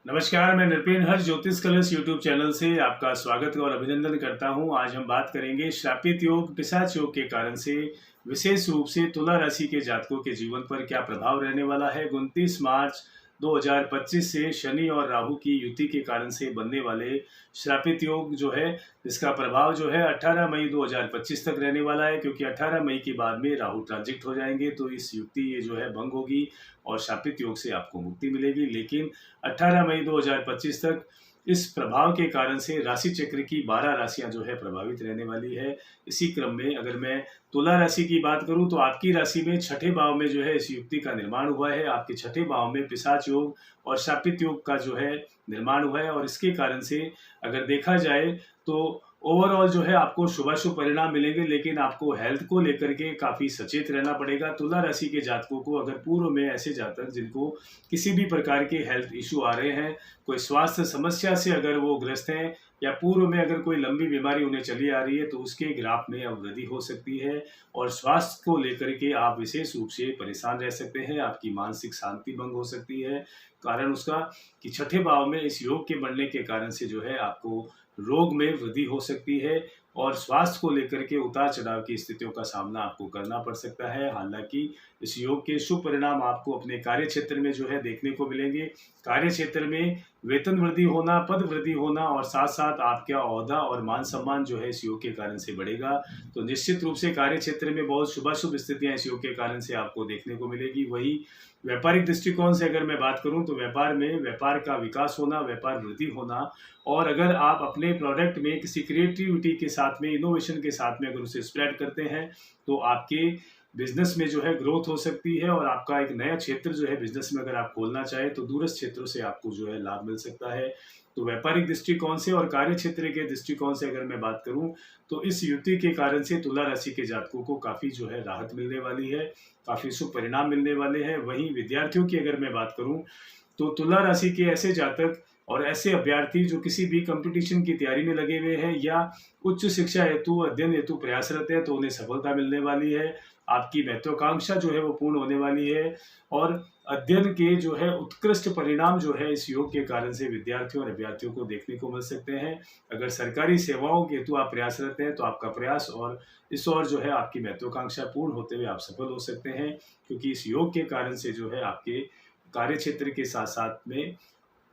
नमस्कार, मैं नृपेन हर ज्योतिष कलश यूट्यूब चैनल से आपका स्वागत और अभिनंदन करता हूं। आज हम बात करेंगे श्रापित योग, पिशाच योग के कारण से विशेष रूप से तुला राशि के जातकों के जीवन पर क्या प्रभाव रहने वाला है। 29 मार्च 2025 से शनि और राहु की युति के कारण से बनने वाले श्रापित योग जो है, इसका प्रभाव जो है 18 मई 2025 तक रहने वाला है, क्योंकि 18 मई के बाद में राहु ट्रांजिट हो जाएंगे, तो इस युक्ति ये जो है भंग होगी और श्रापित योग से आपको मुक्ति मिलेगी। लेकिन 18 मई 2025 तक इस प्रभाव के कारण से राशि चक्र की 12 राशियां जो है प्रभावित रहने वाली है। इसी क्रम में अगर मैं तुला राशि की बात करूं तो आपकी राशि में छठे भाव में जो है इस युक्ति का निर्माण हुआ है। आपके छठे भाव में पिशाच योग और शापित योग का जो है निर्माण हुआ है, और इसके कारण से अगर देखा जाए तो ओवरऑल जो है आपको शुभाशुभ परिणाम मिलेंगे, लेकिन आपको हेल्थ को लेकर के काफी सचेत रहना पड़ेगा। तुला राशि के जातकों को अगर पूर्व में ऐसे जातक जिनको किसी भी प्रकार के हेल्थ इशू आ रहे हैं, कोई स्वास्थ्य समस्या से अगर वो ग्रस्त हैं, या पूर्व में अगर कोई लंबी बीमारी उन्हें चली आ रही है, तो उसके ग्राफ में अब वृद्धि हो सकती है और स्वास्थ्य को लेकर के आप विशेष रूप से परेशान रह सकते हैं। आपकी मानसिक शांति भंग हो सकती है। कारण उसका कि छठे भाव में इस योग के बनने के कारण से जो है आपको रोग में वृद्धि हो सकती है और स्वास्थ्य को लेकर के उतार चढ़ाव की स्थितियों का सामना आपको करना पड़ सकता है। हालांकि इस योग के शुभ परिणाम आपको अपने कार्य क्षेत्र में जो है देखने को मिलेंगे। कार्य क्षेत्र में वेतन वृद्धि होना, पद वृद्धि होना और साथ साथ आपका ओहदा और मान सम्मान जो है इस योग के कारण से बढ़ेगा। तो निश्चित रूप से कार्य क्षेत्र में बहुत शुभाशुभ स्थितियां इस योग के कारण से आपको देखने को मिलेगी। वही व्यापारिक दृष्टिकोण से अगर मैं बात करूं तो व्यापार में व्यापार का विकास होना, व्यापार वृद्धि होना, और अगर आप अपने प्रोडक्ट में किसी क्रिएटिविटी के साथ में, इनोवेशन के साथ में अगर उसे स्प्रेड करते हैं, तो आपके बिजनेस में जो है ग्रोथ हो सकती है और आपका एक नया क्षेत्र जो है बिजनेस में अगर आप खोलना चाहें तो दूरस्थ क्षेत्रों से आपको जो है लाभ मिल सकता है। तो व्यापारिक दृष्टिकोण से और कार्य क्षेत्र के दृष्टिकोण से अगर मैं बात करूं तो इस युति के कारण से तुला राशि के जातकों को काफी जो है राहत मिलने वाली है, काफी शुभ परिणाम मिलने वाले हैं। वहीं विद्यार्थियों की अगर मैं बात करूं तो तुला राशि के ऐसे जातक और ऐसे अभ्यर्थी जो किसी भी कंपटीशन की तैयारी में लगे हुए हैं या उच्च शिक्षा हेतु, अध्ययन हेतु प्रयासरत है, तो उन्हें सफलता मिलने वाली है। आपकी महत्वाकांक्षा जो है वो पूर्ण होने वाली है और अध्ययन के जो है उत्कृष्ट परिणाम जो है इस योग के कारण से विद्यार्थियों और अभ्यर्थियों को देखने को मिल सकते हैं। अगर सरकारी सेवाओं के हेतु आप प्रयासरत हैं तो आपका प्रयास और इस ओर जो है आपकी महत्वाकांक्षा पूर्ण होते हुए आप सफल हो सकते हैं, क्योंकि इस योग के कारण से जो है आपके कार्य क्षेत्र के साथ साथ में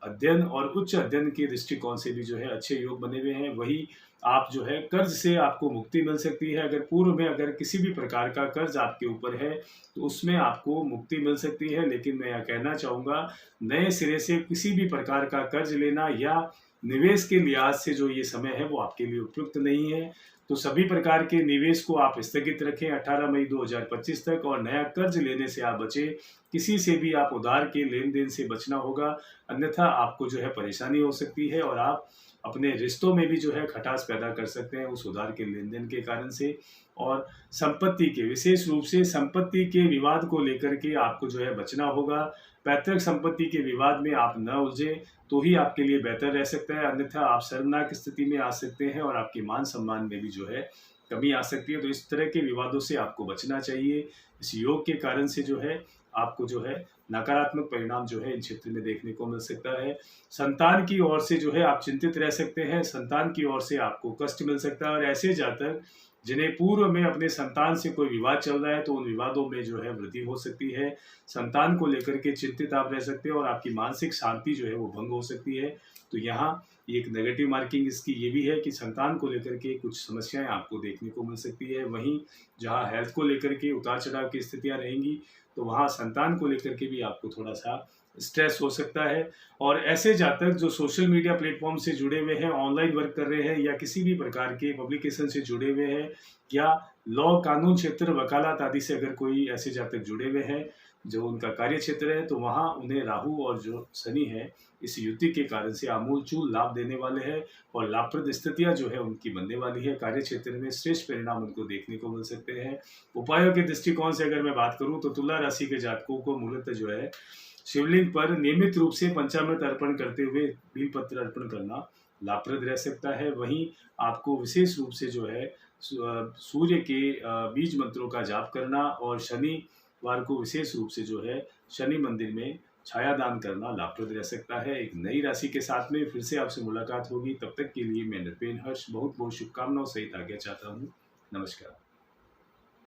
अध्ययन और उच्च अध्ययन के दृष्टिकोण से भी जो है अच्छे योग बने हुए हैं। वही आप जो है कर्ज से आपको मुक्ति मिल सकती है। अगर पूर्व में अगर किसी भी प्रकार का कर्ज आपके ऊपर है तो उसमें आपको मुक्ति मिल सकती है। लेकिन मैं यह कहना चाहूँगा, नए सिरे से किसी भी प्रकार का कर्ज लेना या निवेश के लिहाज से जो ये समय है वो आपके लिए उपयुक्त नहीं है। तो सभी प्रकार के निवेश को आप स्थगित रखें 18 मई 2025 तक, और नया कर्ज लेने से आप बचें। किसी से भी आप उधार के लेन देन से बचना होगा, अन्यथा आपको जो है परेशानी हो सकती है और आप अपने रिश्तों में भी जो है खटास पैदा कर सकते हैं उस उधार के लेन देन के कारण से। और संपत्ति के, विशेष रूप से संपत्ति के विवाद को लेकर के आपको जो है बचना होगा। पैतृक संपत्ति के विवाद में आप न उलझे तो ही आपके लिए बेहतर रह सकता है, अन्यथा आप शर्मनाक स्थिति में आ सकते हैं और आपके मान सम्मान में भी जो है कमी आ सकती है। तो इस तरह के विवादों से आपको बचना चाहिए। इस योग के कारण से जो है आपको जो है नकारात्मक परिणाम जो है इन क्षेत्र में देखने को मिल सकता है। संतान की ओर से जो है आप चिंतित रह सकते हैं, संतान की ओर से आपको कष्ट मिल सकता है, और ऐसे जातक जिन्हें पूर्व में अपने संतान से कोई विवाद चल रहा है तो उन विवादों में जो है वृद्धि हो सकती है। संतान को लेकर के चिंतित आप रह सकते हैं और आपकी मानसिक शांति जो है वो भंग हो सकती है। तो यहाँ एक नेगेटिव मार्किंग इसकी ये भी है कि संतान को लेकर के कुछ समस्याएं आपको देखने को मिल सकती है। वहीं जहाँ हेल्थ को लेकर के उतार चढ़ाव की स्थितियां रहेंगी, तो वहाँ संतान को लेकर के भी आपको थोड़ा सा स्ट्रेस हो सकता है। और ऐसे जातक जो सोशल मीडिया प्लेटफॉर्म से जुड़े हुए हैं, ऑनलाइन वर्क कर रहे हैं या किसी भी प्रकार के पब्लिकेशन से जुड़े हुए हैं, या लॉ, कानून क्षेत्र, वकालत आदि से अगर कोई ऐसे जातक जुड़े हुए हैं जो उनका कार्य क्षेत्र है, तो वहाँ उन्हें राहु और जो शनि है इस युति के कारण से आमूलचूल लाभ देने वाले हैं और लाभप्रद स्थितियां जो है उनकी बनने वाली है। कार्य क्षेत्र में श्रेष्ठ परिणाम उनको देखने को मिल सकते हैं। उपायों के दृष्टिकोण से अगर मैं बात करूं तो तुला राशि के जातकों को मूलतः जो है शिवलिंग पर नियमित रूप से पंचामृत अर्पण करते हुए बेलपत्र अर्पण करना लाभप्रद रह सकता है। वहीं आपको विशेष रूप से जो है सूर्य के बीज मंत्रों का जाप करना और शनिवार को विशेष रूप से जो है शनि मंदिर में छाया दान करना लाभप्रद रह सकता है। एक नई राशि के साथ में फिर से आपसे मुलाकात होगी। तब तक के लिए मैं नृपेन हर्ष बहुत बहुत शुभकामनाओं सहित आज्ञा चाहता हूँ। नमस्कार।